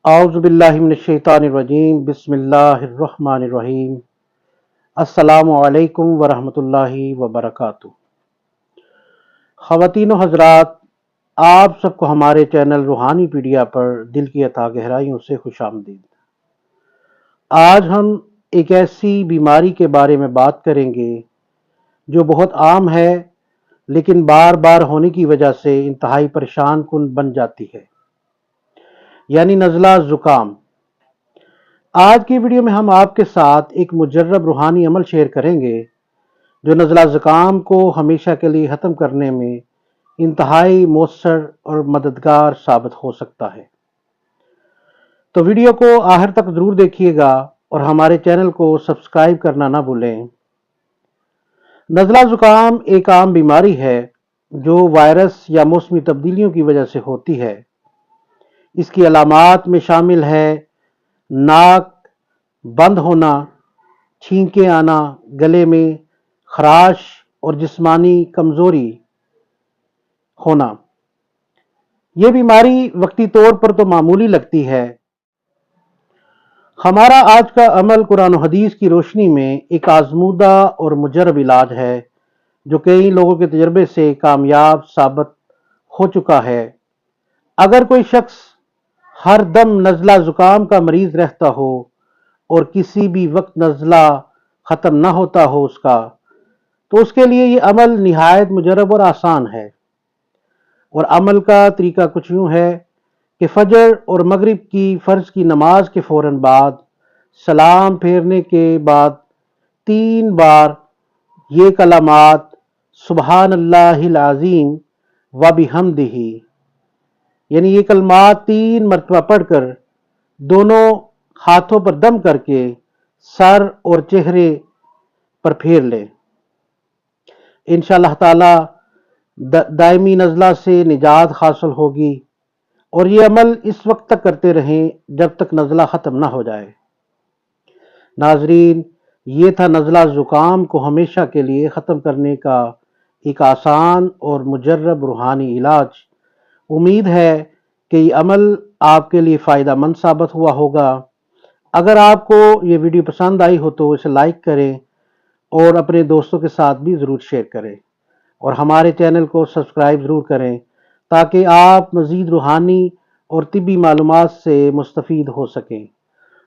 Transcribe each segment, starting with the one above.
اعوذ باللہ من الشیطان الرجیم، بسم اللہ الرحمن الرحیم۔ السلام علیکم ورحمۃ اللہ وبرکاتہ۔ خواتین و حضرات، آپ سب کو ہمارے چینل روحانی پیڈیا پر دل کی عطا گہرائیوں سے خوش آمدید۔ آج ہم ایک ایسی بیماری کے بارے میں بات کریں گے جو بہت عام ہے لیکن بار بار ہونے کی وجہ سے انتہائی پریشان کن بن جاتی ہے، یعنی نزلہ زکام۔ آج کی ویڈیو میں ہم آپ کے ساتھ ایک مجرب روحانی عمل شیئر کریں گے جو نزلہ زکام کو ہمیشہ کے لیے ختم کرنے میں انتہائی مؤثر اور مددگار ثابت ہو سکتا ہے۔ تو ویڈیو کو آخر تک ضرور دیکھیے گا اور ہمارے چینل کو سبسکرائب کرنا نہ بھولیں۔ نزلہ زکام ایک عام بیماری ہے جو وائرس یا موسمی تبدیلیوں کی وجہ سے ہوتی ہے۔ اس کی علامات میں شامل ہے ناک بند ہونا، چھینکیں آنا، گلے میں خراش اور جسمانی کمزوری ہونا۔ یہ بیماری وقتی طور پر تو معمولی لگتی ہے۔ ہمارا آج کا عمل قرآن و حدیث کی روشنی میں ایک آزمودہ اور مجرب علاج ہے جو کئی لوگوں کے تجربے سے کامیاب ثابت ہو چکا ہے۔ اگر کوئی شخص ہر دم نزلہ زکام کا مریض رہتا ہو اور کسی بھی وقت نزلہ ختم نہ ہوتا ہو تو اس کے لیے یہ عمل نہایت مجرب اور آسان ہے۔ اور عمل کا طریقہ کچھ یوں ہے کہ فجر اور مغرب کی فرض کی نماز کے فوراً بعد سلام پھیرنے کے بعد 3 بار یہ کلمات سبحان اللہ العظیم و بحمدہ، یعنی یہ کلمات 3 مرتبہ پڑھ کر دونوں ہاتھوں پر دم کر کے سر اور چہرے پر پھیر لیں۔ انشاءاللہ تعالی دائمی نزلہ سے نجات حاصل ہوگی، اور یہ عمل اس وقت تک کرتے رہیں جب تک نزلہ ختم نہ ہو جائے۔ ناظرین، یہ تھا نزلہ زکام کو ہمیشہ کے لیے ختم کرنے کا ایک آسان اور مجرب روحانی علاج۔ امید ہے کہ یہ عمل آپ کے لیے فائدہ مند ثابت ہوا ہوگا۔ اگر آپ کو یہ ویڈیو پسند آئی ہو تو اسے لائک کریں اور اپنے دوستوں کے ساتھ بھی ضرور شیئر کریں، اور ہمارے چینل کو سبسکرائب ضرور کریں تاکہ آپ مزید روحانی اور طبی معلومات سے مستفید ہو سکیں۔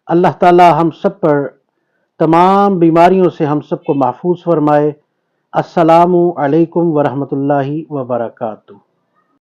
اللہ تعالی ہم سب پر تمام بیماریوں سے ہم سب کو محفوظ فرمائے۔ السلام علیکم ورحمۃ اللہ وبرکاتہ۔